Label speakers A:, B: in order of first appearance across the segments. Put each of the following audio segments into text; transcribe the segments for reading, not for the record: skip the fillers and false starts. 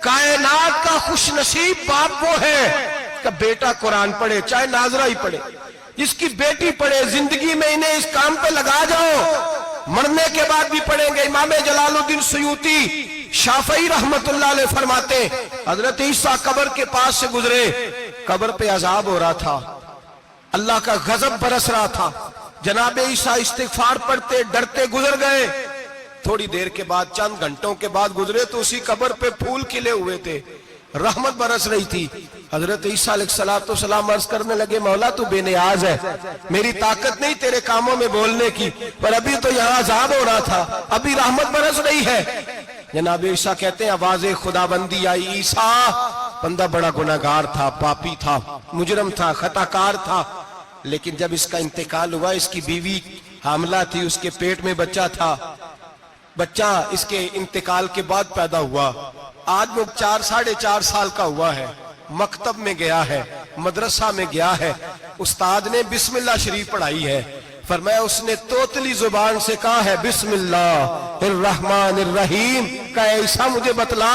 A: कायनात का खुश नसीब बाप वो है कि बेटा कुरान पढ़े, चाहे नाजरा ही पढ़े, इसकी बेटी पढ़े। जिंदगी में इन्हें इस काम पे लगा जाओ, मरने के बाद भी पढ़ेंगे। इमाम जलालुद्दीन सुयूती शाफई रहमतुल्लाह अलैह फरमाते, हजरत ईसा कब्र के पास से गुजरे, कब्र पे अजाब हो रहा था, अल्लाह का गजब बरस रहा था। जनाब ईसा इस्तिगफार पढ़ते डरते गुजर गए। थोड़ी देर के बाद, चंद घंटों के बाद गुजरे तो उसी कब्र पे फूल खिले हुए थे, रहमत बरस रही थी। हजरत ईसा अलैहिस्सलाम अर्ज करने लगे, मौला तू बेनियाज है, मेरी ताकत नहीं तेरे कामों में बोलने की, पर अभी तो यहाँ अजाब हो रहा था, अभी रहमत बरस रही है। जनाब ईसा कहते हैं, आवाज़े खुदाबंदी आई, ईसा बंदा बड़ा गुनाहगार था, पापी था, मुजरम था, खताकार था, लेकिन जब इसका इंतकाल हुआ, इसकी बीवी हामला थी, उसके पेट में बच्चा था, बच्चा इसके इंतकाल के बाद पैदा हुआ। आज वो 4-4.5 साल का हुआ है, मकतब में गया है, मदरसा में गया है, उस्ताद ने बिस्मिल्लाह शरीफ पढ़ाई है, फरमाया उसने तोतली जुबान से कहा है बिस्मिल्लाहिर्रहमानिर्रहीम का, ऐसा मुझे बतला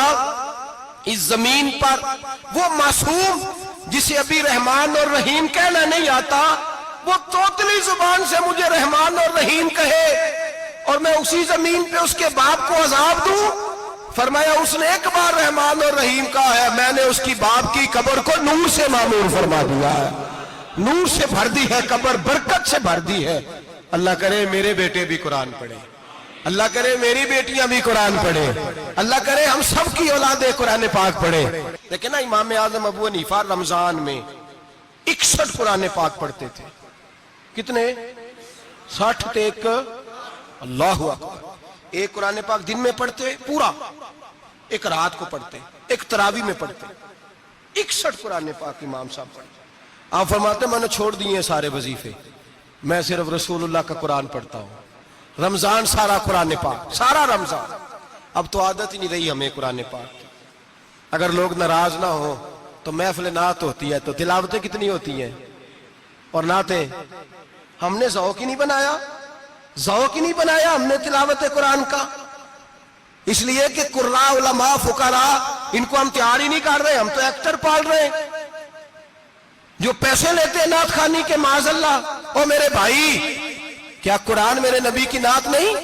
A: इस जमीन पर वो मासूम जिसे अभी रहमान और रहीम कहना नहीं आता, वो तोतली जुबान से मुझे रहमान और रहीम कहे और मैं उसी जमीन पे उसके बाप को अजाब दूं। फरमाया उसने एक बार रहमान और रहीम कहा है, मैंने उसकी बाप की कब्र को नूर से मामूर फरमा दिया है, नूर से भर दी है कब्र, बरकत से भर दी है। अल्लाह करे मेरे बेटे भी कुरान पढ़े, अल्लाह करे मेरी बेटियां भी कुरान पढ़े, अल्लाह करे हम सब की औलादे कुरान पाक पढ़े। लेकिन ना इमाम आजम अबू हनीफा रमजान में 61 कुरान पाक पढ़ते थे। कितने? 60 थे एक, अल्लाह अकबर। एक कुरान पाक दिन में पढ़ते पूरा, एक रात को पढ़ते, एक तरावी में पढ़ते। 61 कुरान पाक इमाम साहब पढ़ते। आप फरमाते मैंने छोड़ दिए सारे वजीफे, मैं सिर्फ रसूलुल्लाह का कुरान पढ़ता हूँ। रमजान सारा कुरान पाक, सारा रमजान। अब तो आदत ही नहीं रही हमें कुरान पाक की। अगर लोग नाराज ना हो तो महफिल नात होती है, तो तिलावतें कितनी होती हैं, और नाते हमने ज़ौक़ ही नहीं बनाया, ज़ौक़ ही नहीं बनाया हमने तिलावत कुरान का। इसलिए कि कुर्रा उलमा फुकरा इनको हम तैयार ही नहीं कर रहे, हम तो एक्टर पाल रहे हैं जो पैसे लेते हैं नात खानी के, माज़अल्लाह। ओ मेरे भाई, क्या कुरान मेरे नबी की नात नहीं?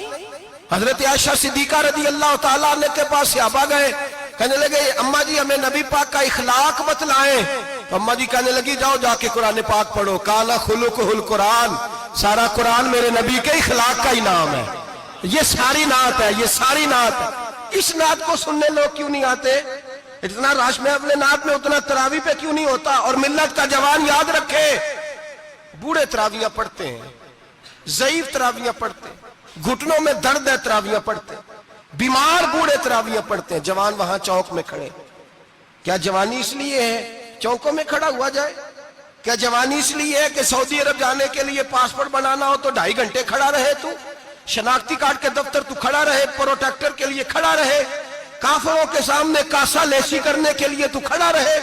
A: हजरत आयशा सिद्दीका रज़ी अल्लाह ताला अन्हा के पास सहाबा गए, कहने लगे अम्मा जी हमें नबी पाक का इखलाक बतलाएं। तो अम्मा जी कहने लगी जाओ जाके कुरान पाक पढ़ो, काला खुलुकुहुल कुरान, सारा कुरान मेरे नबी के इखलाक का ही नाम है। ये सारी नात है, ये सारी नात है। इस नात को सुनने लोग क्यों नहीं आते? इतना राश में अपने नात में, उतना तरावी पे क्यों नहीं होता? और मिल्लत का जवान याद रखे, बूढ़े तरावियां पढ़ते हैं, ज़ईफ तरावियां पढ़ते हैं, घुटनों में दर्द है तरावियां पढ़ते हैं, बीमार बूढ़े तरावियां पढ़ते हैं, जवान वहां चौक में खड़े। क्या जवानी इसलिए है चौकों में खड़ा हुआ जाए? क्या जवानी इसलिए है कि सऊदी अरब जाने के लिए पासपोर्ट बनाना हो तो 2.5 घंटे खड़ा रहे तू, शनाख्ती कार्ड के दफ्तर तू खड़ा रहे, प्रोटेक्टर के लिए खड़ा रहे, काफिरों के सामने कासा लेसी करने के लिए तू खड़ा रहे,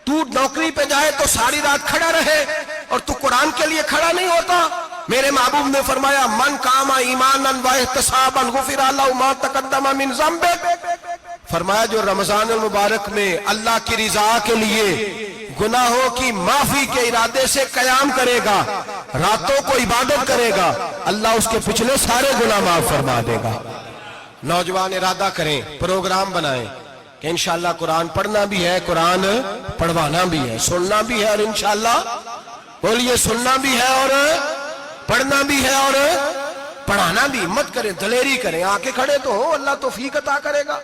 A: तू नौकरी पे जाए तो सारी रात खड़ा रहे, और तू कुरान के लिए खड़ा नहीं होता? मेरे महबूब ने फरमाया मन कामा ईमानन व इहतिसाबन गुफिरा लहु मा तक़द्दम मिन ज़ंबि। फरमाया जो रमजान मुबारक में अल्लाह की रिजा के लिए गुनाहों की माफी के इरादे से कयाम करेगा, रातों को इबादत करेगा, अल्लाह उसके पिछले सारे गुनाह माफ फरमा देगा। नौजवान इरादा करें, प्रोग्राम बनाएं कि इंशाअल्लाह कुरान पढ़ना भी है, कुरान पढ़वाना भी है, सुनना भी है, और इंशाअल्लाह बोलिए सुनना भी है और पढ़ना भी है और पढ़ाना भी। हिम्मत करें, दलेरी करें, आके खड़े तो हो, अल्लाह तौफीक अता करेगा।